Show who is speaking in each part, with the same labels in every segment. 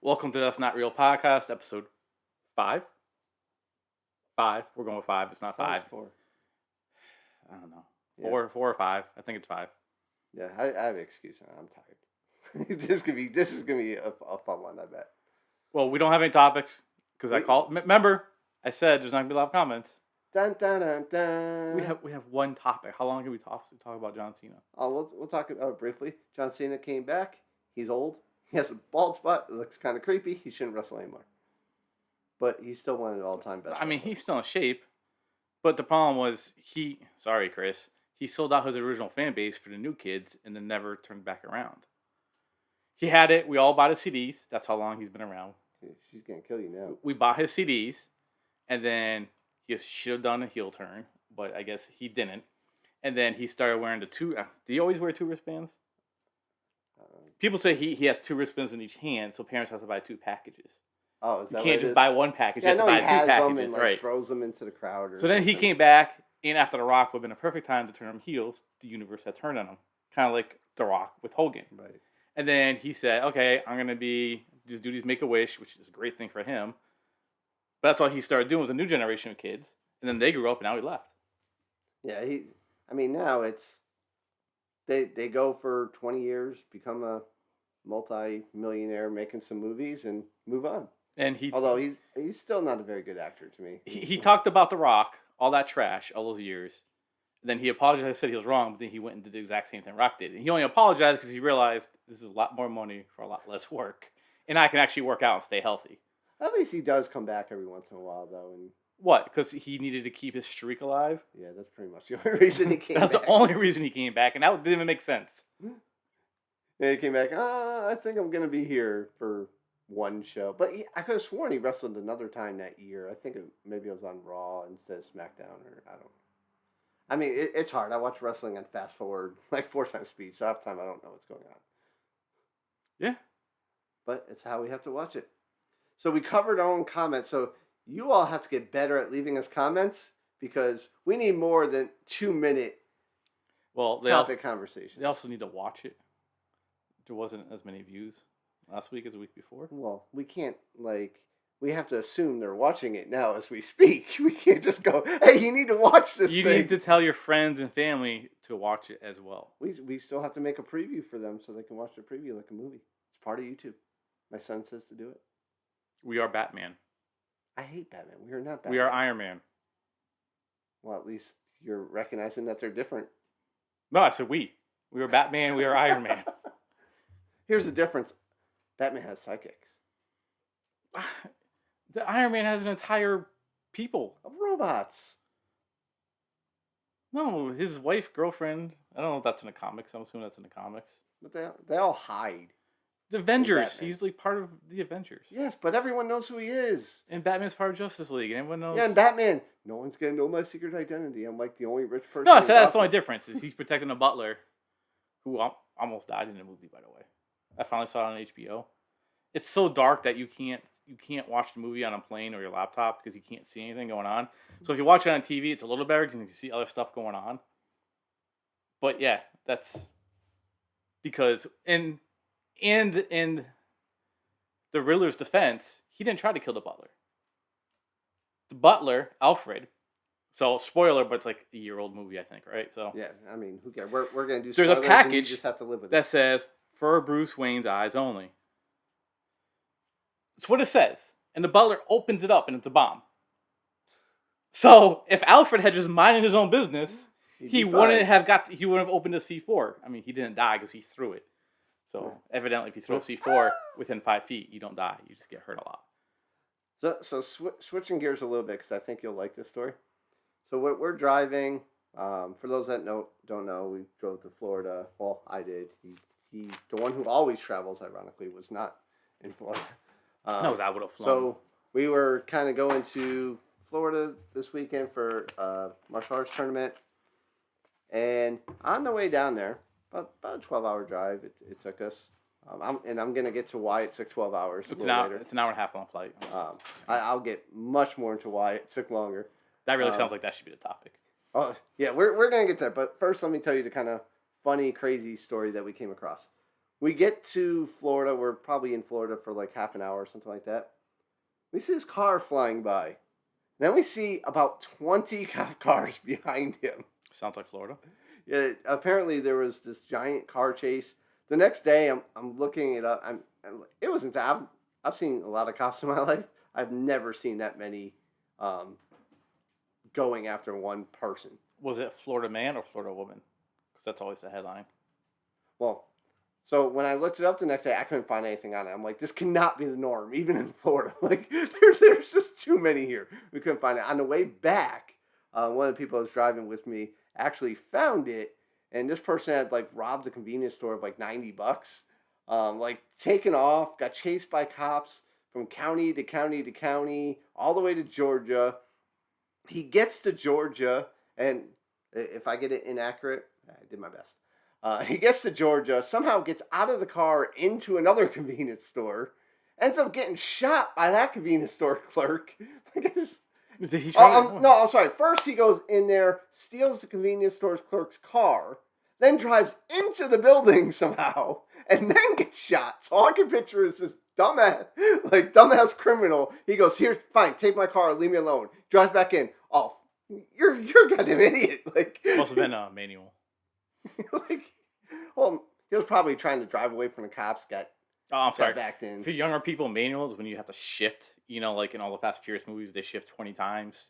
Speaker 1: Welcome to That's Not Real Podcast, episode 5. 5. We're going with 5. It's not 5.
Speaker 2: Four.
Speaker 1: I don't know.
Speaker 2: Yeah.
Speaker 1: 4 or 5. I think it's 5.
Speaker 2: Yeah, I have an excuse. I'm tired. this is gonna be a fun one. I bet.
Speaker 1: Well, we don't have any topics because I called. Remember, I said there's not gonna be a lot of comments.
Speaker 2: Dun dun dun dun.
Speaker 1: We have one topic. How long can we talk about John Cena?
Speaker 2: Oh, we'll talk about it briefly. John Cena came back. He's old. He has a bald spot. It looks kind of creepy. He shouldn't wrestle anymore. But he's still one of the all-time best.
Speaker 1: I mean,
Speaker 2: wrestlers.
Speaker 1: he's still in shape, but the problem was Sorry, Chris. He sold out his original fan base for the new kids and then never turned back around. He had it. We all bought his CDs. That's how long he's been around.
Speaker 2: She's gonna kill you now.
Speaker 1: We bought his CDs, and then he should have done a heel turn, but I guess he didn't. And then he started wearing the two. Do you always wear 2 wristbands? People say he has 2 wristbands in each hand, so parents have to buy 2 packages.
Speaker 2: Oh, is that
Speaker 1: You can't just buy one package.
Speaker 2: Yeah,
Speaker 1: you have
Speaker 2: no,
Speaker 1: to
Speaker 2: he
Speaker 1: buy
Speaker 2: has
Speaker 1: 2
Speaker 2: them
Speaker 1: packages,
Speaker 2: and
Speaker 1: right?
Speaker 2: throws them into the crowd.
Speaker 1: So then he came back, and after The Rock would have been a perfect time to turn him heels. The universe had turned on him, kind of like The Rock with Hogan.
Speaker 2: Right.
Speaker 1: And then he said, "Okay, I'm gonna just do these Make-A-Wish, which is a great thing for him." But that's all he started doing was a new generation of kids, and then they grew up, and now he left.
Speaker 2: Yeah, now it's they go for 20 years, become a multi-millionaire, making some movies, and move on.
Speaker 1: And
Speaker 2: although he's still not a very good actor to me.
Speaker 1: He talked about The Rock, all that trash, all those years. And then he apologized, said he was wrong, but then he went and did the exact same thing Rock did. And he only apologized because he realized this is a lot more money for a lot less work, and I can actually work out and stay healthy.
Speaker 2: At least he does come back every once in a while, though. And
Speaker 1: what? Because he needed to keep his streak alive?
Speaker 2: Yeah, that's pretty much the only reason he came back.
Speaker 1: That's the only reason he came back, and that didn't even make sense.
Speaker 2: Yeah, he came back, I think I'm going to be here for one show. But I could have sworn he wrestled another time that year. I think maybe it was on Raw instead of SmackDown, or I don't know. I mean, it's hard. I watch wrestling on fast forward, like 4 times speed, so half the time I don't know what's going on.
Speaker 1: Yeah.
Speaker 2: But it's how we have to watch it. So we covered our own comments, so you all have to get better at leaving us comments because we need more than 2-minute topic conversations.
Speaker 1: They also need to watch it. There wasn't as many views last week as the week before.
Speaker 2: Well, we can't, we have to assume they're watching it now as we speak. We can't just go, hey, you need to watch this
Speaker 1: You
Speaker 2: thing.
Speaker 1: need to tell your friends and family to watch it as well.
Speaker 2: We still have to make a preview for them so they can watch the preview like a movie. It's part of YouTube. My son says to do it.
Speaker 1: We are Batman.
Speaker 2: I hate Batman. We are not Batman.
Speaker 1: We are Iron Man.
Speaker 2: Well, at least you're recognizing that they're different.
Speaker 1: No, I said we. We are Batman. We are Iron Man.
Speaker 2: Here's the difference. Batman has psychics.
Speaker 1: The Iron Man has an entire people.
Speaker 2: Of robots.
Speaker 1: No, his wife, girlfriend. I don't know if that's in the comics. I'm assuming that's in the comics.
Speaker 2: But they all hide.
Speaker 1: The Avengers. He's like part of the Avengers.
Speaker 2: Yes, but everyone knows who he is.
Speaker 1: And Batman's part of Justice League. And everyone knows.
Speaker 2: Yeah, and Batman. No one's going to know my secret identity. I'm like the only rich person.
Speaker 1: No, I said that's the only difference. Is he's protecting a butler who almost died in the movie, by the way. I finally saw it on HBO. It's so dark that you can't watch the movie on a plane or your laptop because you can't see anything going on. So if you watch it on TV, it's a little better because you can see other stuff going on. But yeah, that's because in the Riddler's defense, he didn't try to kill the butler. The butler, Alfred. So spoiler, but it's like a year-old movie, I think, right? So
Speaker 2: yeah, I mean, who cares? We're gonna do.
Speaker 1: There's a package
Speaker 2: you just have to live with
Speaker 1: that says for Bruce Wayne's eyes only. That's what it says. And the butler opens it up and it's a bomb. So if Alfred had just minded his own business, he wouldn't have opened a C4. I mean, he didn't die because he threw it. So evidently if you throw a C4 within 5 feet, you don't die. You just get hurt a lot.
Speaker 2: So switching gears a little bit because I think you'll like this story. So we're driving. For those that don't know, we drove to Florida. Well, I did. He the one who always travels, ironically, was not in Florida.
Speaker 1: No, that would have flown.
Speaker 2: So we were kind of going to Florida this weekend for a martial arts tournament. And on the way down there, about a 12-hour drive it took us. I'm going to get to why it took 12 hours
Speaker 1: It's an hour and a half on flight.
Speaker 2: I'll get much more into why it took longer.
Speaker 1: That really sounds like that should be the topic.
Speaker 2: Oh, yeah, we're going to get there. But first, let me tell you the kind of funny, crazy story that we came across. We get to Florida. We're probably in Florida for like half an hour or something like that. We see his car flying by. Then we see about 20 cop cars behind him.
Speaker 1: Sounds like Florida.
Speaker 2: Yeah, apparently there was this giant car chase. The next day, I'm looking it up. It wasn't that. I've seen a lot of cops in my life. I've never seen that many going after one person.
Speaker 1: Was it Florida man or Florida woman? Because that's always the headline.
Speaker 2: Well, so when I looked it up the next day, I couldn't find anything on it. I'm like, this cannot be the norm, even in Florida. Like, there's just too many here. We couldn't find it. On the way back, one of the people that was driving with me actually found it, and this person had like robbed a convenience store of like $90. Like taken off, got chased by cops from county to county to county, all the way to Georgia. He gets to Georgia, and if I get it inaccurate, I did my best. He gets to Georgia, somehow gets out of the car into another convenience store, ends up getting shot by that convenience store clerk.
Speaker 1: Did he try
Speaker 2: No, I'm sorry. First, he goes in there, steals the convenience store clerk's car, then drives into the building somehow, and then gets shot. So all I can picture is this dumbass criminal. He goes, here, fine, take my car, leave me alone. Drives back in. Oh, you're a goddamn idiot. Like,
Speaker 1: must have been a manual.
Speaker 2: Like, well, he was probably trying to drive away from the cops.
Speaker 1: I'm sorry.
Speaker 2: Backed in.
Speaker 1: For younger people, manual is when you have to shift. You know, like in all the Fast and Furious movies, they shift 20 times,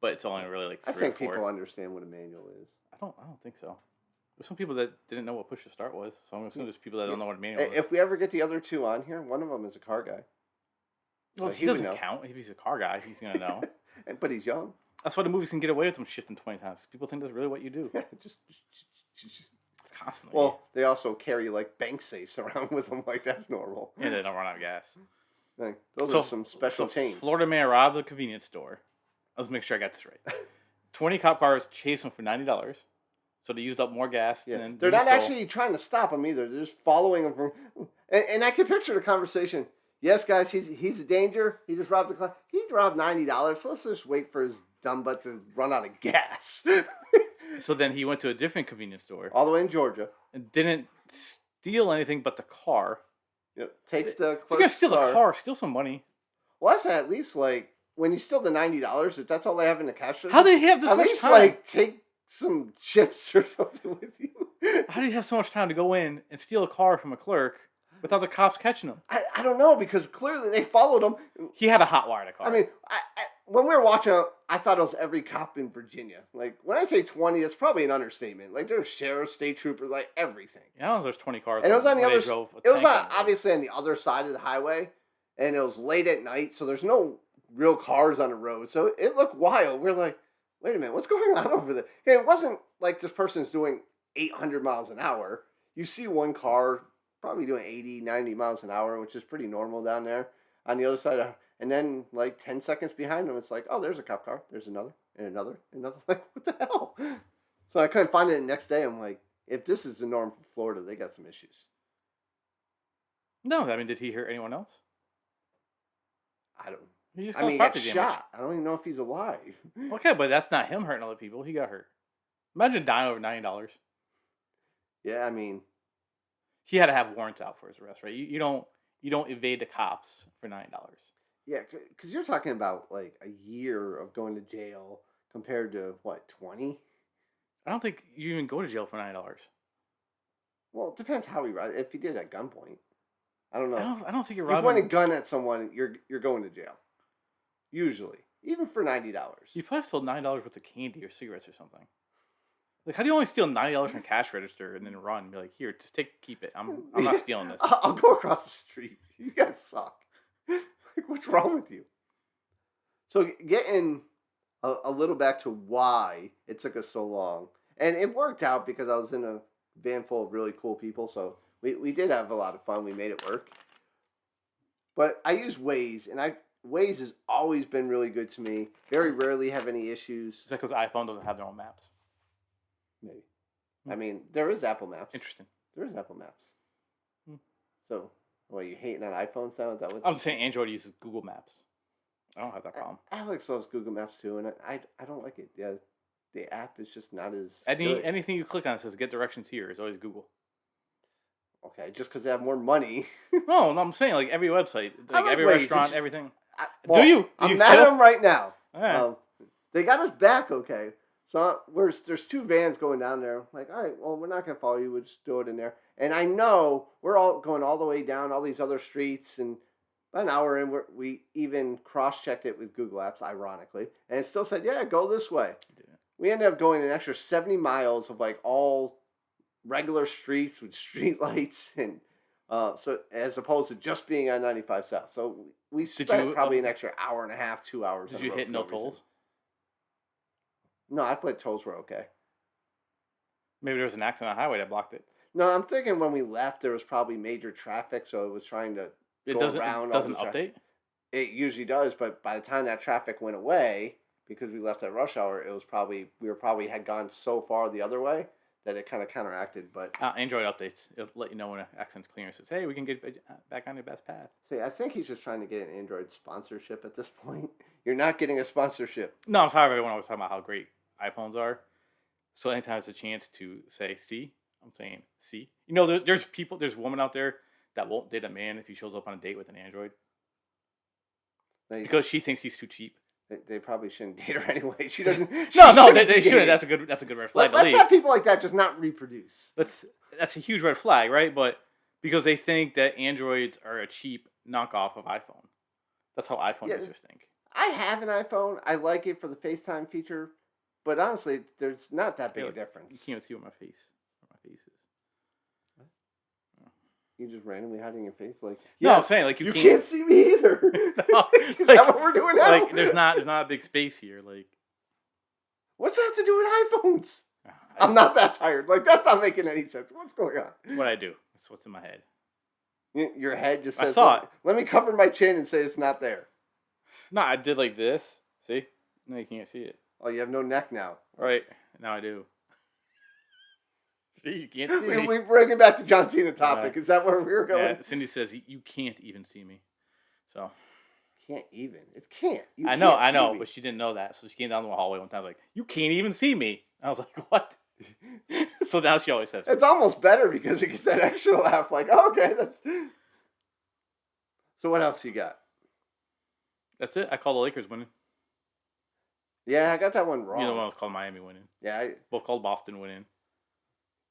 Speaker 1: but it's only really like 3
Speaker 2: I think
Speaker 1: or 4.
Speaker 2: people understand what a manual is.
Speaker 1: I don't think so. There's some people that didn't know what push to start was, so I'm assuming there's people that don't know what a manual is.
Speaker 2: If we ever get the other two on here, one of them is a car guy.
Speaker 1: Well, he doesn't count. If he's a car guy, he's gonna know.
Speaker 2: But he's young.
Speaker 1: That's why the movies can get away with them shifting 20 times. People think that's really what you do.
Speaker 2: just
Speaker 1: It's constantly.
Speaker 2: Well, they also carry like bank safes around with them, like that's normal.
Speaker 1: And they don't run out of gas.
Speaker 2: Like, those are some special chains.
Speaker 1: Florida man robbed a convenience store. Let's make sure I got this right. 20 cop cars chased him for $90. So they used up more gas.
Speaker 2: Yeah.
Speaker 1: Than
Speaker 2: They're not actually trying to stop him either. They're just following him from. And I can picture the conversation. Yes, guys, he's a danger. He just robbed the car. He robbed $90. So let's just wait for his dumb butt to run out of gas.
Speaker 1: So then he went to a different convenience store.
Speaker 2: All the way in Georgia.
Speaker 1: And didn't steal anything but the car.
Speaker 2: Yep. Takes the clerk's
Speaker 1: If you're going to steal the car, steal some money.
Speaker 2: Well, that's at least like, when you steal the $90, if that's all they have in the cash register.
Speaker 1: How did he have this much time?
Speaker 2: At least like, take some chips or something with you.
Speaker 1: How did he have so much time to go in and steal a car from a clerk without the cops catching him?
Speaker 2: I don't know, because clearly they followed him.
Speaker 1: He had a hotwire to car.
Speaker 2: I mean, when we were watching, I thought it was every cop in Virginia. Like, when I say 20, it's probably an understatement. Like, there's sheriffs, state troopers, like, everything.
Speaker 1: Yeah, there's 20 cars.
Speaker 2: And it was on the other. It was
Speaker 1: on
Speaker 2: obviously on the other side of the highway, and it was late at night, so there's no real cars on the road. So it looked wild. We're like, wait a minute, what's going on over there? And it wasn't like this person's doing 800 miles an hour. You see one car probably doing 80, 90 miles an hour, which is pretty normal down there. On the other side, and then like 10 seconds behind them, it's like, oh, there's a cop car. There's another, and another, and another. Like, what the hell? So I couldn't find it the next day. I'm like, if this is the norm for Florida, they got some issues.
Speaker 1: No, I mean, did he hurt anyone else?
Speaker 2: I don't.
Speaker 1: He
Speaker 2: got shot. I don't even know if he's alive.
Speaker 1: Okay, but that's not him hurting other people. He got hurt. Imagine dying over $90.
Speaker 2: Yeah, I mean,
Speaker 1: he had to have warrants out for his arrest, right? You don't evade the cops for $9.
Speaker 2: Yeah, because you're talking about like a year of going to jail compared to what, 20?
Speaker 1: I don't think you even go to jail for $9.
Speaker 2: Well, it depends how he rides. If he did it at gunpoint, I don't know.
Speaker 1: I don't think you're
Speaker 2: robbing. If you
Speaker 1: robbing.
Speaker 2: point a gun at someone, you're going to jail. Usually, even for $90.
Speaker 1: You probably stole $9 worth of candy or cigarettes or something. Like, how do you only steal $90 from a cash register and then run and be like, here, just keep it. I'm not stealing this.
Speaker 2: I'll go across the street. You guys suck. Like, what's wrong with you? So getting a little back to why it took us so long, and it worked out because I was in a van full of really cool people, so we did have a lot of fun. We made it work. But I use Waze, and Waze has always been really good to me. Very rarely have any issues.
Speaker 1: Is that because iPhone doesn't have their own maps?
Speaker 2: Maybe. I mean, there is Apple Maps.
Speaker 1: Interesting.
Speaker 2: There is Apple Maps. So, what, you hating on iPhones now? Is that what
Speaker 1: I'm saying Android uses Google Maps. I don't have that problem.
Speaker 2: Alex loves Google Maps too, and I don't like it. Yeah, the app is just not as good.
Speaker 1: Anything you click on says get directions here is always Google.
Speaker 2: okay, just because they have more money.
Speaker 1: No, I'm saying like every website, like
Speaker 2: like
Speaker 1: every
Speaker 2: Waze.
Speaker 1: restaurant, everything.
Speaker 2: Well,
Speaker 1: Do you?
Speaker 2: I'm
Speaker 1: you
Speaker 2: mad at them right now.
Speaker 1: All right.
Speaker 2: They got us back, okay. So there's 2 vans going down there. Like, all right, well, we're not gonna follow you. We'll just do it in there. And I know we're all going all the way down all these other streets, and about an hour in, we even cross-checked it with Google Apps, ironically, and it still said, yeah, go this way. We ended up going an extra 70 miles of like all regular streets with street lights, and so as opposed to just being on 95 South. So we spent probably an extra hour and a half, 2 hours.
Speaker 1: Did you hit no tolls?
Speaker 2: No, I put tolls were okay.
Speaker 1: Maybe there was an accident on the highway that blocked it.
Speaker 2: No, I'm thinking when we left, there was probably major traffic, so it was trying to go around.
Speaker 1: It doesn't update?
Speaker 2: It usually does, but by the time that traffic went away, because we left at rush hour, we had gone so far the other way that it kind of counteracted. But
Speaker 1: Android updates, it'll let you know when an accident's clear. It says, hey, we can get back on your best path.
Speaker 2: See, I think he's just trying to get an Android sponsorship at this point. You're not getting a sponsorship.
Speaker 1: No, I'm tired of everyone always talking about how great iPhones are. So anytime there's a chance to say "see," I'm saying "see." You know, there's women out there that won't date a man if he shows up on a date with an Android because she thinks he's too cheap.
Speaker 2: They probably shouldn't date her anyway. She doesn't.
Speaker 1: No, they shouldn't. That's a good red flag.
Speaker 2: Let's have people like that just not reproduce.
Speaker 1: That's a huge red flag, right? But because they think that Androids are a cheap knockoff of iPhone. That's how iPhone users think.
Speaker 2: I have an iPhone. I like it for the FaceTime feature. But honestly, there's not that big a difference.
Speaker 1: You can't even see what my face is.
Speaker 2: What? You just randomly hiding your face, like
Speaker 1: no, I'm saying like
Speaker 2: you can't see me either.
Speaker 1: No,
Speaker 2: is that what we're doing now?
Speaker 1: Like there's not a big space here. Like
Speaker 2: what's that have to do with iPhones? I'm not that tired. Like that's not making any sense. What's going on?
Speaker 1: What I do. That's what's in my head.
Speaker 2: Your head just says.
Speaker 1: I saw it.
Speaker 2: Let me cover my chin and say it's not there.
Speaker 1: No, I did like this. See? No, you can't see it.
Speaker 2: Oh, you have no neck now.
Speaker 1: Right. Now I do. See, you can't see me.
Speaker 2: We bring it back to John Cena topic. Is that where we were going?
Speaker 1: Yeah, Cindy says you can't even see me. So.
Speaker 2: Can't even. It can't.
Speaker 1: I know, but she didn't know that. So she came down the hallway one time like, you can't even see me. I was like, what? So now she always says
Speaker 2: it's almost better because it gets that extra laugh. Like, oh, okay, that's... So what else you got?
Speaker 1: That's it. I called the Lakers winning.
Speaker 2: Yeah, I got that one wrong.
Speaker 1: You know, one was called Miami winning.
Speaker 2: Yeah.
Speaker 1: Both called Boston winning.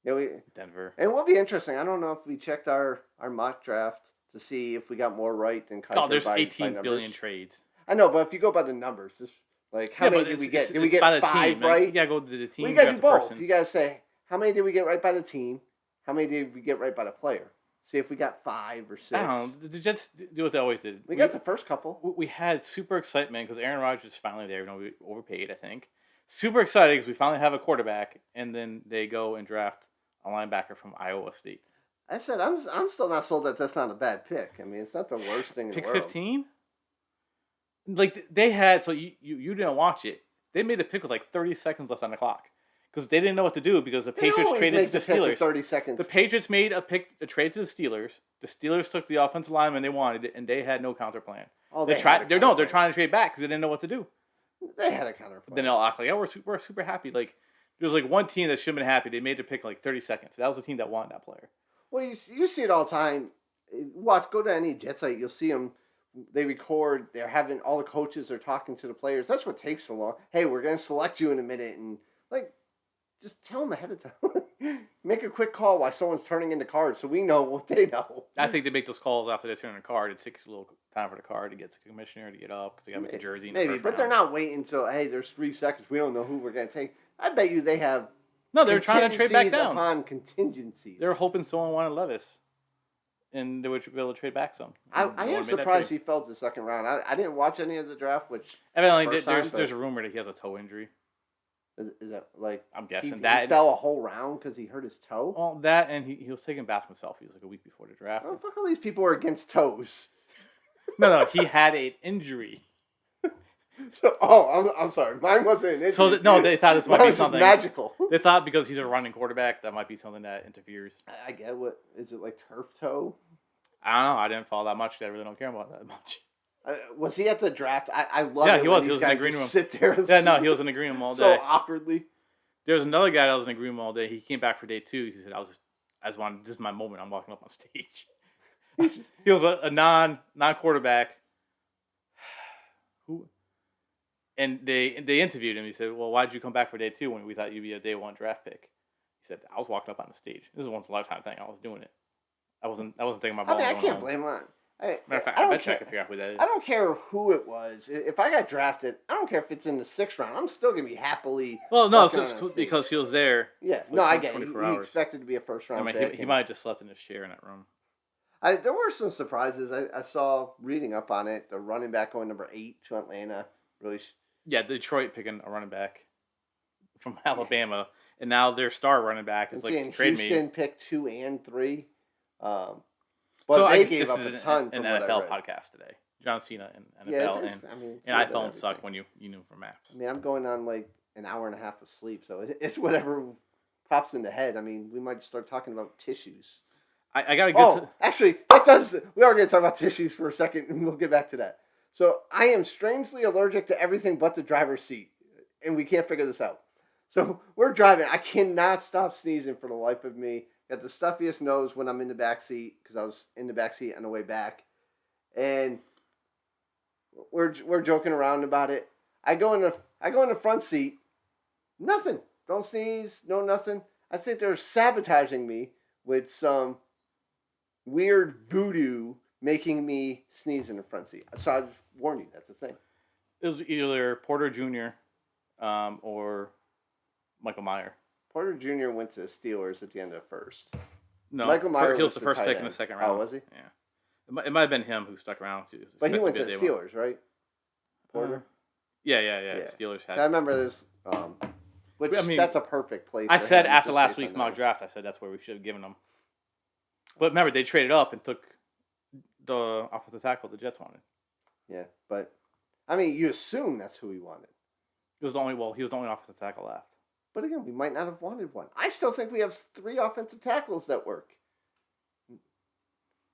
Speaker 2: Yeah,
Speaker 1: Denver.
Speaker 2: And it will be interesting. I don't know if we checked our mock draft to see if we got more right than Kuiper.
Speaker 1: Oh, there's 18 billion trades.
Speaker 2: I know, but if you go by the numbers, like how many did we get? Did we get 5 right?
Speaker 1: You gotta go to the team.
Speaker 2: We gotta do both. You gotta say how many did we get right by the team? How many did we get right by the player? See if we got 5 or 6.
Speaker 1: I don't know. The Jets do what they always did.
Speaker 2: We got the first couple.
Speaker 1: We had super excitement because Aaron Rodgers is finally there. You know, we overpaid, I think. Super excited because we finally have a quarterback, and then they go and draft a linebacker from Iowa State.
Speaker 2: I said I'm still not sold that that's not a bad pick. I mean, it's not the worst thing in the world.
Speaker 1: Pick 15? Like they had, so you didn't watch it. They made a pick with like 30 seconds left on the clock. Because they didn't know what to do because the Patriots traded to the Steelers.
Speaker 2: 30 seconds.
Speaker 1: The Patriots made a trade to the Steelers. The Steelers took the offensive lineman they wanted, and they had no counter plan.
Speaker 2: Oh,
Speaker 1: they're trying to trade back because they didn't know what to do.
Speaker 2: They had a counter plan.
Speaker 1: But then they'll act like, oh, we're super happy. Like there's like one team that should have been happy. They made the pick in like 30 seconds. That was the team that wanted that player.
Speaker 2: Well, you see it all the time. Go to any Jet site, you'll see them. They record. They're having all the coaches are talking to the players. That's what takes so long. Hey, we're going to select you in a minute, and like. Just tell them ahead of time. Make a quick call while someone's turning in the card so we know what they know.
Speaker 1: I think they make those calls after they turn in a card. It takes a little time for the card to get to the commissioner to get up because they got to make a jersey.
Speaker 2: Maybe, but they're not waiting until, hey, there's 3 seconds. We don't know who we're going to take. I bet you they have.
Speaker 1: No, they're trying to trade back down.
Speaker 2: Upon contingencies.
Speaker 1: They're hoping someone wanted Levis. And they would be able to trade back some.
Speaker 2: I am surprised he fell to the second round. I didn't watch any of the draft, which.
Speaker 1: Evidently, there's a rumor that he has a toe injury.
Speaker 2: Is that like
Speaker 1: I'm guessing
Speaker 2: he
Speaker 1: that
Speaker 2: fell a whole round because he hurt his toe?
Speaker 1: Well, that and he was taking baths himself. He was like a week before the draft.
Speaker 2: Oh, fuck all these people are against toes.
Speaker 1: No, he had an injury.
Speaker 2: So, I'm sorry, mine wasn't an injury.
Speaker 1: So they thought this might be something
Speaker 2: magical.
Speaker 1: They thought because he's a running quarterback that might be something that interferes.
Speaker 2: I get what is it like turf toe?
Speaker 1: I don't know. I didn't follow that much. I really don't care about that much.
Speaker 2: Was he at the draft? I love it.
Speaker 1: Yeah, he was. He was in the green room.
Speaker 2: Sit there.
Speaker 1: And he was in the green room all day.
Speaker 2: So awkwardly.
Speaker 1: There was another guy that was in the green room all day. He came back for day 2. He said, I just wanted, this is my moment. I'm walking up on stage. He was a non-quarterback who, and they interviewed him. He said, "Well, why did you come back for day 2 when we thought you'd be a day 1 draft pick?" He said, "I was walking up on the stage. This is a once in a lifetime thing. I was doing it. I wasn't taking my ball."
Speaker 2: I can't blame him.
Speaker 1: Matter of fact, I bet you I can figure out who that is.
Speaker 2: I don't care who it was. If I got drafted, I don't care if it's in the 6th round. I'm still gonna be happily.
Speaker 1: Well, no, it's because he was there.
Speaker 2: Yeah, no, I get it. He expected to be a first round pick.
Speaker 1: He might have just slept in his chair in that room.
Speaker 2: There were some surprises. I saw reading up on it. The running back going number 8 to Atlanta. Really.
Speaker 1: Yeah, Detroit picking a running back from Alabama, and now their star running back is like trade me.
Speaker 2: Houston picked 2 and 3. But so they gave up a ton.
Speaker 1: An NFL podcast today. John Cena and NFL and iPhone suck when you knew from maps.
Speaker 2: I mean, I'm going on like an hour and a half of sleep, so it's whatever pops in the head. I mean, we might start talking about tissues.
Speaker 1: I got to get
Speaker 2: actually, that does. We are going to talk about tissues for a second, and we'll get back to that. So I am strangely allergic to everything but the driver's seat, and we can't figure this out. So we're driving. I cannot stop sneezing for the life of me. Got the stuffiest nose when I'm in the back seat because I was in the back seat on the way back, and we're joking around about it. I go in the front seat. Nothing. Don't sneeze. No nothing. I think they're sabotaging me with some weird voodoo making me sneeze in the front seat. So I just warn you, that's the thing.
Speaker 1: It was either Porter Jr. Or Michael Mayer.
Speaker 2: Porter Jr. went to the Steelers at the end of the first.
Speaker 1: No,
Speaker 2: Michael Mayer
Speaker 1: was the first pick in the second round.
Speaker 2: Oh, was he?
Speaker 1: Yeah. It might have been him who stuck around.
Speaker 2: But he went to the Steelers, right? Porter?
Speaker 1: Yeah. Steelers had.
Speaker 2: I remember this, that's a perfect place.
Speaker 1: I said after last week's mock draft, I said that's where we should have given him. But remember, they traded up and took the offensive tackle the Jets wanted.
Speaker 2: Yeah, but, I mean, you assume that's who he wanted.
Speaker 1: He was the only offensive tackle left.
Speaker 2: But again, we might not have wanted one. I still think we have 3 offensive tackles that work.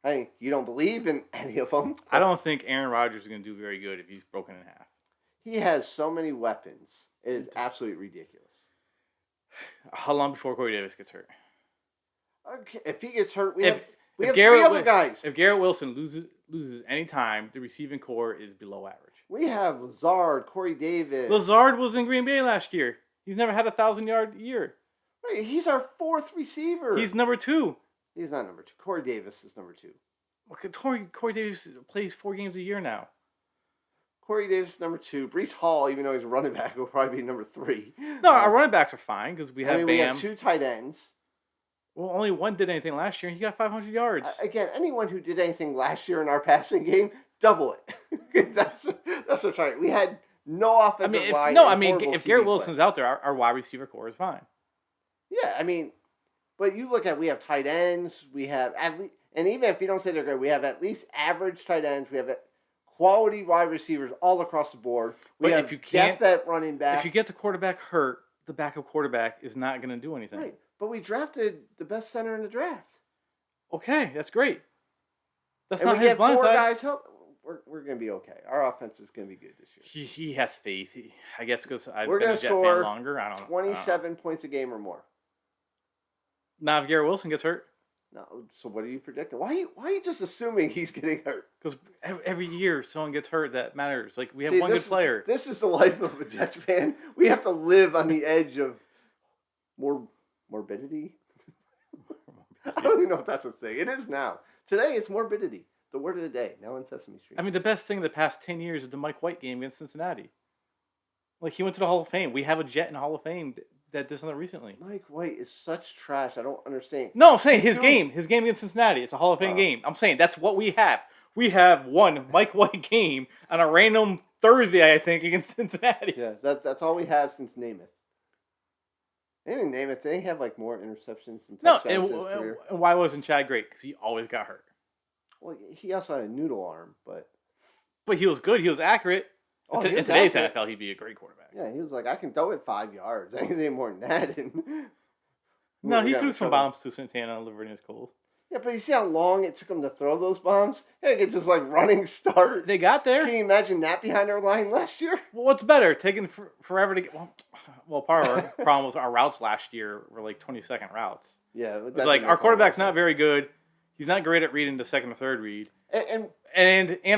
Speaker 2: I mean, you don't believe in any of them.
Speaker 1: I don't think Aaron Rodgers is going to do very good if he's broken in half.
Speaker 2: He has so many weapons. It is absolutely ridiculous.
Speaker 1: How long before Corey Davis gets hurt?
Speaker 2: Okay, if he gets hurt, we have 3 other guys.
Speaker 1: If Garrett Wilson loses any time, the receiving core is below average.
Speaker 2: We have Lazard, Corey Davis.
Speaker 1: Lazard was in Green Bay last year. He's never had a 1,000-yard year.
Speaker 2: Right, he's our 4th receiver.
Speaker 1: He's number 2.
Speaker 2: He's not number 2. Corey Davis is number 2.
Speaker 1: Okay, Corey Davis plays 4 games a year now.
Speaker 2: Corey Davis is number 2. Breece Hall, even though he's a running back, will probably be number 3.
Speaker 1: No, our running backs are fine because we have Bam.
Speaker 2: We have 2 tight ends.
Speaker 1: Well, only one did anything last year, and he got 500 yards.
Speaker 2: Again, anyone who did anything last year in our passing game, double it. that's what I'm trying. We had no offensive line.
Speaker 1: If Garrett Wilson's out there, our wide receiver core is fine.
Speaker 2: Yeah, I mean, but you look at, we have tight ends, we have at least, and even if you don't say they're good, we have at least average tight ends, we have quality wide receivers all across the board. We have depth at running back.
Speaker 1: If you get the quarterback hurt, the backup quarterback is not going to do anything.
Speaker 2: Right, but we drafted the best center in the draft.
Speaker 1: Okay, that's great. That's
Speaker 2: and
Speaker 1: not his blind side.
Speaker 2: 4 guys help. We're going to be okay. Our offense is going to be good this year.
Speaker 1: He has faith. I guess because I've
Speaker 2: been
Speaker 1: a Jet fan longer. I don't
Speaker 2: 27 points a game or more.
Speaker 1: Now, if Garrett Wilson gets hurt.
Speaker 2: No. So what are you predicting? Why are you just assuming he's getting hurt?
Speaker 1: Because every year someone gets hurt that matters. Like we have one good player.
Speaker 2: This is the life of a Jets fan. We have to live on the edge of morbidity. I don't even know if that's a thing. It is now. Today it's morbidity. The word of the day. Now in Sesame Street.
Speaker 1: I mean, the best thing in the past 10 years is the Mike White game against Cincinnati. Like, he went to the Hall of Fame. We have a Jet in the Hall of Fame that did something recently.
Speaker 2: Mike White is such trash. I don't understand.
Speaker 1: No, I'm saying his game against Cincinnati. It's a Hall of Fame game. I'm saying that's what we have. We have one Mike White game on a random Thursday, I think, against Cincinnati.
Speaker 2: Yeah, that's all we have since Namath. Even Namath, they have like more interceptions and touchdowns in his career.
Speaker 1: And why wasn't Chad great? Because he always got hurt.
Speaker 2: Well, he also had a noodle arm, but
Speaker 1: he was good. He was accurate. In today's NFL, he'd be a great quarterback.
Speaker 2: Yeah, he was like, I can throw it 5 yards. Anything more than that.
Speaker 1: No, he threw some bombs to Santana and Laveranues Coles.
Speaker 2: Yeah, but you see how long it took him to throw those bombs? Yeah, it gets this like running start.
Speaker 1: They got there.
Speaker 2: Can you imagine that behind our line last year?
Speaker 1: Well, what's better? Taking forever to get... Well, part of our problem was our routes last year were like 20-second routes.
Speaker 2: Yeah,
Speaker 1: It's like our quarterback's not very good. He's not great at reading the second or third read. And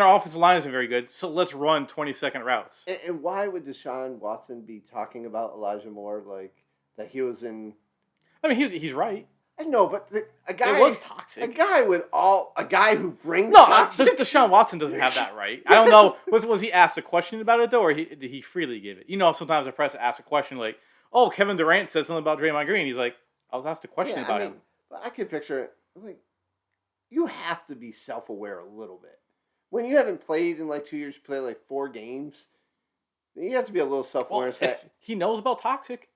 Speaker 1: our offensive line isn't very good, so let's run 20-second routes.
Speaker 2: And why would Deshaun Watson be talking about Elijah Moore like that he was in?
Speaker 1: I mean, he's right.
Speaker 2: I know, but a guy
Speaker 1: it was toxic.
Speaker 2: A guy who brings
Speaker 1: Deshaun Watson doesn't have that right. I don't know. Was he asked a question about it though, or did he freely give it? You know, sometimes the press asks a question like, "Oh, Kevin Durant said something about Draymond Green." He's like, "I was asked a question about him."
Speaker 2: But I can picture it. Like, you have to be self-aware a little bit. When you haven't played in like 2 years, play like 4 games, you have to be a little self-aware.
Speaker 1: Well, if he knows about toxic.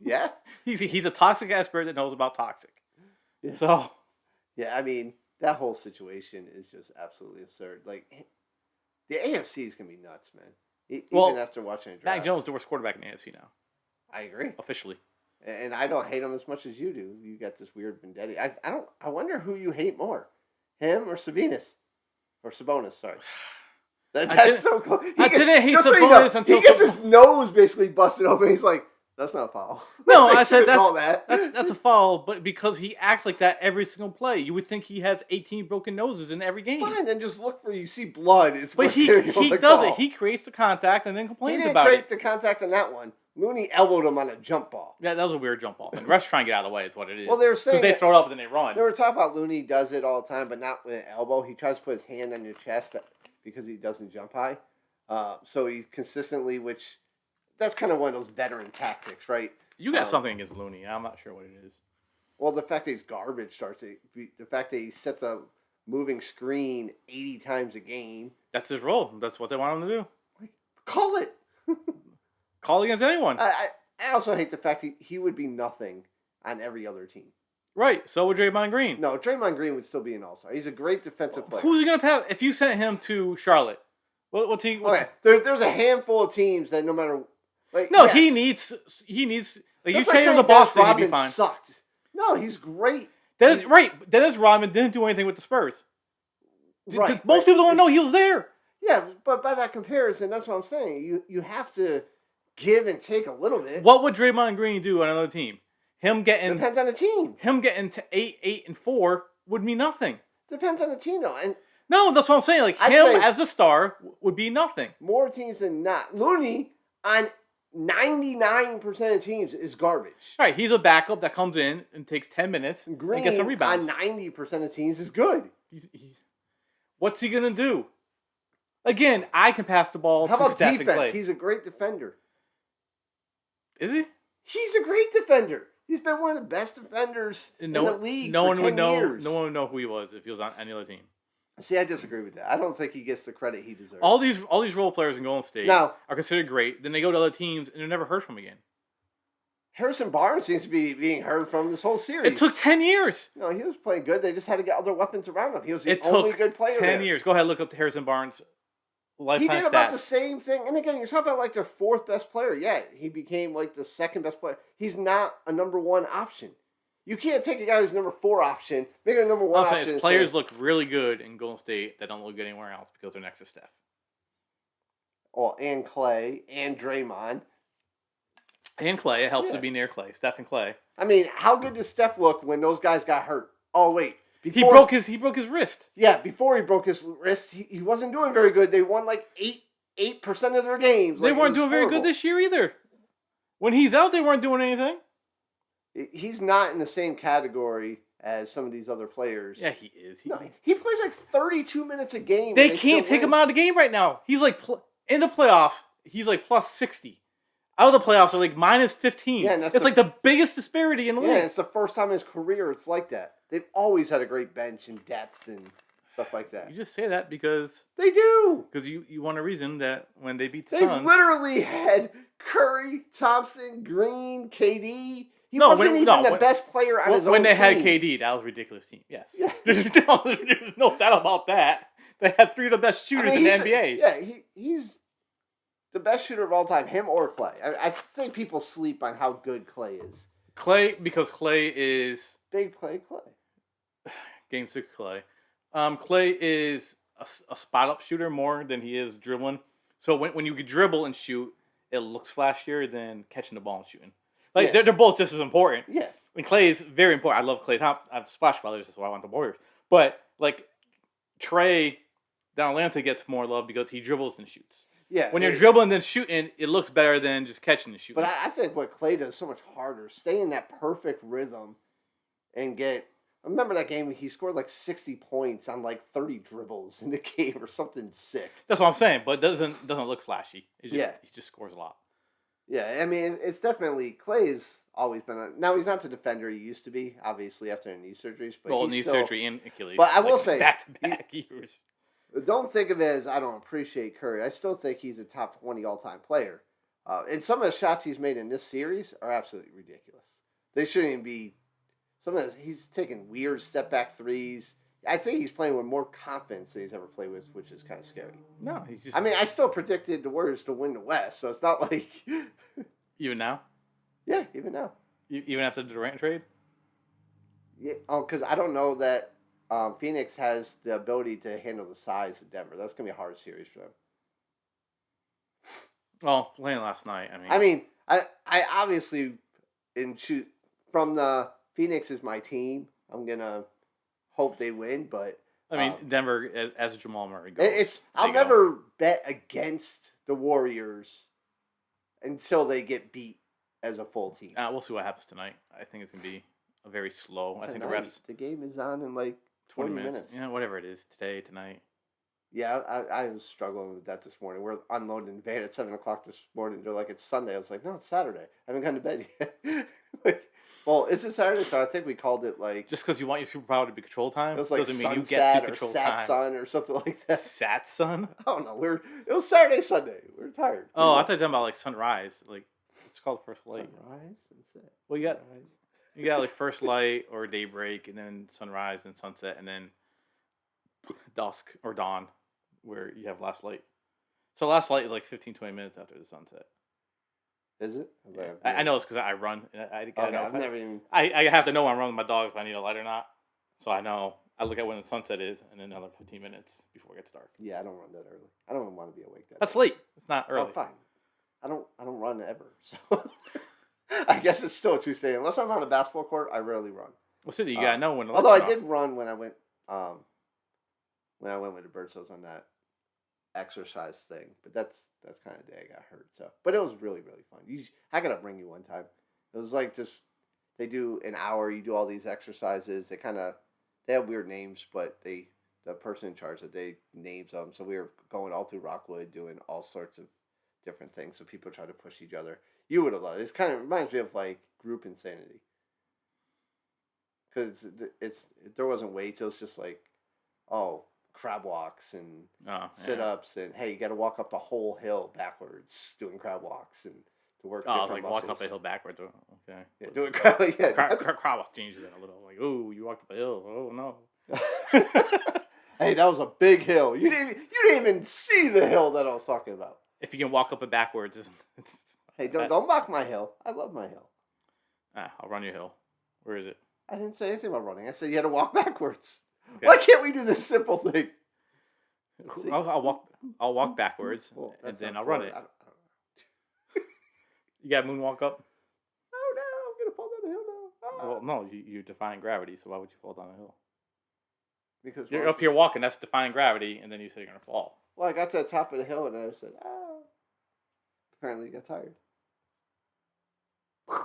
Speaker 2: Yeah,
Speaker 1: he's a toxic expert that knows about toxic.
Speaker 2: Yeah.
Speaker 1: So,
Speaker 2: yeah, I mean that whole situation is just absolutely absurd. Like the AFC is gonna be nuts, man. Even after watching it,
Speaker 1: Mac Jones is the worst quarterback in the AFC now.
Speaker 2: I agree
Speaker 1: officially,
Speaker 2: and I don't hate him as much as you do. You got this weird vendetta. I wonder who you hate more, him or Sabonis, or Sabonis. Sorry. That's so cool.
Speaker 1: I didn't hate Sabonis until
Speaker 2: he gets his nose basically busted open. He's like, "That's not a foul."
Speaker 1: No, I said that's a foul, but because he acts like that every single play, you would think he has 18 broken noses in every game.
Speaker 2: Fine, then just look for you see blood.
Speaker 1: But he does it. He creates the contact and then complains about it.
Speaker 2: He didn't create the contact on that one. Looney elbowed him on a jump ball.
Speaker 1: Yeah, that was a weird jump ball thing. The refs try and get out of the way. Is what it is.
Speaker 2: Well, they were saying
Speaker 1: because they throw it up and then they run.
Speaker 2: They were talking about Looney does it all the time, but not with an elbow. He tries to put his hand on your chest because he doesn't jump high. So he consistently, which that's kind of one of those veteran tactics, right?
Speaker 1: You got something against Looney. I'm not sure what it is.
Speaker 2: Well, the fact that he's garbage starts. The fact that he sets a moving screen 80 times a game.
Speaker 1: That's his role. That's what they want him to do.
Speaker 2: Call it.
Speaker 1: Call against anyone.
Speaker 2: I also hate the fact he would be nothing on every other team.
Speaker 1: Right. So would Draymond Green.
Speaker 2: No, Draymond Green would still be an all-star. He's a great defensive player.
Speaker 1: Who's he going to pass? If you sent him to Charlotte, what's he?
Speaker 2: Okay. There's a handful of teams that no matter. Like,
Speaker 1: no, yes. he needs. Like you trade him to Boston, he'd be fine.
Speaker 2: Sucked. No, he's great.
Speaker 1: Right. Dennis Rodman didn't do anything with the Spurs.
Speaker 2: Right.
Speaker 1: Most people don't know he was there.
Speaker 2: Yeah, but by that comparison, that's what I'm saying. You have to give and take a little bit.
Speaker 1: What would Draymond Green do on another team?
Speaker 2: Depends on the team.
Speaker 1: Him getting to 8, 4 would mean nothing.
Speaker 2: Depends on the team, though. And
Speaker 1: no, that's what I'm saying. Like him as a star would be nothing.
Speaker 2: More teams than not. Looney on 99% of teams is garbage.
Speaker 1: Right, he's a backup that comes in and takes 10 minutes and gets some rebounds.
Speaker 2: On 90% of teams is good.
Speaker 1: What's he gonna do? Again, I can pass the ball to Steph and Clay. How about defense?
Speaker 2: He's a great defender.
Speaker 1: Is he?
Speaker 2: He's a great defender. He's been one of the best defenders in the league for 10 years.
Speaker 1: No one would know who he was if he was on any other team.
Speaker 2: See, I disagree with that. I don't think he gets the credit he deserves.
Speaker 1: All these role players in Golden State are considered great. Then they go to other teams and they're never heard from again.
Speaker 2: Harrison Barnes seems to be being heard from this whole series.
Speaker 1: It took 10 years.
Speaker 2: No, he was playing good. They just had to get other weapons around him. He was the only good player.
Speaker 1: 10 years. Go ahead, look up Harrison Barnes' lifetime stats.
Speaker 2: He did about the same thing. And again, you're talking about like their 4th best player. Yeah, he became like the 2nd best player. He's not a number 1 option. You can't take a guy who's number 4 option, make it a number 1 option.
Speaker 1: His players look really good in Golden State that don't look good anywhere else because they're next to Steph.
Speaker 2: Well, and Clay and Draymond.
Speaker 1: And Clay. It helps to be near Clay. Steph and Clay.
Speaker 2: I mean, how good does Steph look when those guys got hurt? Oh, wait.
Speaker 1: He broke his wrist.
Speaker 2: Yeah, before he broke his wrist, he wasn't doing very good. They won like 8% of their games.
Speaker 1: They weren't doing very good this year either. When he's out, they weren't doing anything.
Speaker 2: He's not in the same category as some of these other players.
Speaker 1: Yeah, he is.
Speaker 2: He plays like 32 minutes a game.
Speaker 1: They can't take him out of the game right now. He's like, in the playoffs, he's like plus 60. Out of the playoffs, are like minus 15. Yeah, it's like the biggest disparity in the league.
Speaker 2: Yeah, it's the first time in his career it's like that. They've always had a great bench and depth and stuff like that.
Speaker 1: You just say that because...
Speaker 2: They do!
Speaker 1: Because you want a reason that when they beat the
Speaker 2: Suns...
Speaker 1: They
Speaker 2: literally had Curry, Thompson, Green, KD... He wasn't even the best player on his own
Speaker 1: When they
Speaker 2: team.
Speaker 1: had KD, that was a ridiculous team. Yes. Yeah. There's no doubt about that. They had 3 of the best shooters in the NBA.
Speaker 2: Yeah, he's the best shooter of all time, him or Clay. I think people sleep on how good Clay is.
Speaker 1: Clay, because Clay is...
Speaker 2: Big Clay.
Speaker 1: Game 6 Clay. Clay is a spot-up shooter more than he is dribbling. So when you dribble and shoot, it looks flashier than catching the ball and shooting. Like, they're both just as important.
Speaker 2: Yeah.
Speaker 1: And Clay is very important. I love Clay Thompson. I have Splash Brothers. That's why I want the Warriors. But like Trey down Atlanta gets more love because he dribbles and shoots.
Speaker 2: Yeah.
Speaker 1: When you're dribbling and shooting, it looks better than just catching and shooting.
Speaker 2: But I think what Clay does so much harder, stay in that perfect rhythm and get. I remember that game, he scored like 60 points on like 30 dribbles in the game or something sick.
Speaker 1: That's what I'm saying, but it doesn't look flashy. It just, he just scores a lot.
Speaker 2: Yeah, I mean, it's definitely, Clay's always been now he's not the defender he used to be, obviously, after knee surgeries. But
Speaker 1: knee surgery and Achilles.
Speaker 2: But I will say,
Speaker 1: back-to-back years.
Speaker 2: Don't think of it as I don't appreciate Curry. I still think he's a top 20 all-time player. And some of the shots he's made in this series are absolutely ridiculous. They shouldn't even be. He's taking weird step-back threes. I think he's playing with more confidence than he's ever played with, which is kind of scary.
Speaker 1: No, he's just.
Speaker 2: I mean, I still predicted the Warriors to win the West, so it's not like.
Speaker 1: Even now?
Speaker 2: Yeah, even now.
Speaker 1: Even after the Durant trade?
Speaker 2: Yeah. Oh, because I don't know that Phoenix has the ability to handle the size of Denver. That's gonna be a hard series for them.
Speaker 1: Well, playing last night.
Speaker 2: I obviously from the Phoenix is my team. I'm gonna hope they win, but
Speaker 1: Denver as Jamal Murray goes.
Speaker 2: I'll never bet against the Warriors until they get beat as a full team.
Speaker 1: We'll see what happens tonight. I think it's gonna be a very slow.
Speaker 2: Tonight,
Speaker 1: I think the refs.
Speaker 2: The game is on in like 20 minutes.
Speaker 1: Yeah, whatever it is tonight.
Speaker 2: Yeah, I was struggling with that this morning. We're unloading the van at 7 o'clock this morning. They're like, it's Sunday. I was like, no, it's Saturday. I haven't gone to bed yet. Well, is it Saturday? So I think we called it like.
Speaker 1: Just because you want your superpower to be control time
Speaker 2: it was like
Speaker 1: doesn't mean you get to control
Speaker 2: Sat
Speaker 1: time.
Speaker 2: Sun or something like that.
Speaker 1: Sat Sun?
Speaker 2: I don't know. It was Saturday, Sunday. We were tired.
Speaker 1: Oh, I thought you were talking about like sunrise. Like it's called first light.
Speaker 2: Sunrise and set.
Speaker 1: Well, you got like first light or daybreak, and then sunrise and sunset, and then dusk or dawn, where you have last light. So last light is like 15, 20 minutes after the sunset.
Speaker 2: Is it?
Speaker 1: Yeah. I know it's because I run.
Speaker 2: I've never even.
Speaker 1: I have to know when I'm running my dog if I need a light or not. So I know. I look at when the sunset is, and then another 15 minutes before it gets dark.
Speaker 2: Yeah, I don't run that early. I don't even want to be awake that.
Speaker 1: That's late. It's not early.
Speaker 2: Oh, fine. I don't run ever. So I guess it's still a true statement. Unless I'm on a basketball court, I rarely run.
Speaker 1: Well, City, you gotta know when.
Speaker 2: Although I did run when I went with the Birds, I was on that exercise thing, but that's kind of the day I got hurt. So, but it was really really fun. I gotta bring you one time. It was like just they do an hour. You do all these exercises. They have weird names, but the person in charge they names them. So we were going all through Rockwood doing all sorts of different things. So people try to push each other. You would have loved it. It's kind of reminds me of like group insanity. Because there wasn't weights. It was just like, crab walks and sit-ups and hey, you got to walk up the whole hill backwards doing crab walks and to work.
Speaker 1: Oh, like muscles. Walking up a hill backwards. Okay.
Speaker 2: Yeah, doing crab. Yeah,
Speaker 1: crab walk changes it a little. Like, oh, you walked up a hill. Oh no.
Speaker 2: Hey, that was a big hill. You didn't even see the hill that I was talking about.
Speaker 1: If you can walk up it backwards,
Speaker 2: hey, don't mock my hill. I love my hill.
Speaker 1: I'll run your hill. Where is it?
Speaker 2: I didn't say anything about running. I said you had to walk backwards. Okay. Why can't we do this simple thing?
Speaker 1: I'll walk backwards, and then I'll run it. I don't You got moonwalk up?
Speaker 2: Oh no, I'm gonna fall down the hill now.
Speaker 1: Oh. Well, no, you're defying gravity, so why would you fall down a hill?
Speaker 2: Because
Speaker 1: you're up here walking, that's defying gravity, and then you say you're gonna fall.
Speaker 2: Well, I got to the top of the hill and I said, apparently you got tired.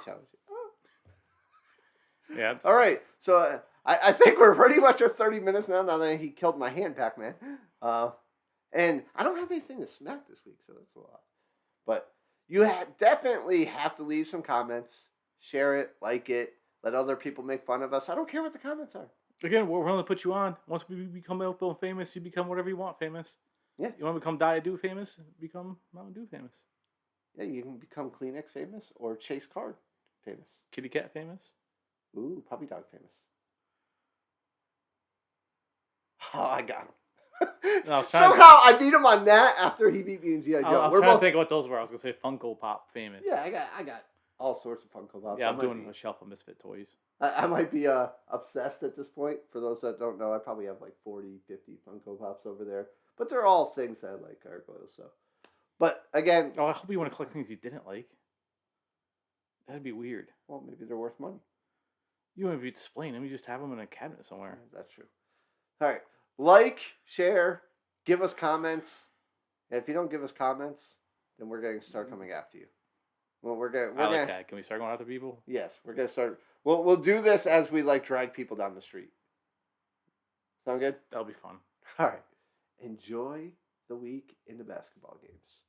Speaker 2: Challenge it.
Speaker 1: Yeah.
Speaker 2: All right, so I think we're pretty much at 30 minutes now that he killed my hand, Pac-Man. And I don't have anything to smack this week, so that's a lot. But you definitely have to leave some comments, share it, like it, let other people make fun of us. I don't care what the comments are.
Speaker 1: Again, we're going to put you on. Once we become Oakville famous, you become whatever you want famous.
Speaker 2: Yeah.
Speaker 1: You want to become Diet famous? Become Mountain Dew famous.
Speaker 2: Yeah, you can become Kleenex famous or Chase Card famous.
Speaker 1: Kitty Cat famous?
Speaker 2: Ooh, Puppy Dog famous. Oh, I got him. Somehow I beat him on that after he beat me in G.I. Joe.
Speaker 1: I was trying to think what those were. I was going to say Funko Pop famous.
Speaker 2: Yeah, I got all sorts of Funko Pops.
Speaker 1: Yeah, I'm doing a shelf of Misfit toys.
Speaker 2: I might be obsessed at this point. For those that don't know, I probably have like 40, 50 Funko Pops over there. But they're all things that I like, Gargoyles. So, but again...
Speaker 1: Oh, I hope you want to collect things you didn't like. That'd be weird.
Speaker 2: Well, maybe they're worth money.
Speaker 1: You wouldn't be displaying them. You just have them in a cabinet somewhere.
Speaker 2: That's true. All right. Like, share, give us comments. And if you don't give us comments, then we're going to start coming after you. Well,
Speaker 1: I like that. Can we start going after people?
Speaker 2: Yes, we're going to start. We'll do this as we like drag people down the street. Sound good?
Speaker 1: That'll be fun.
Speaker 2: All right. Enjoy the week in the basketball games.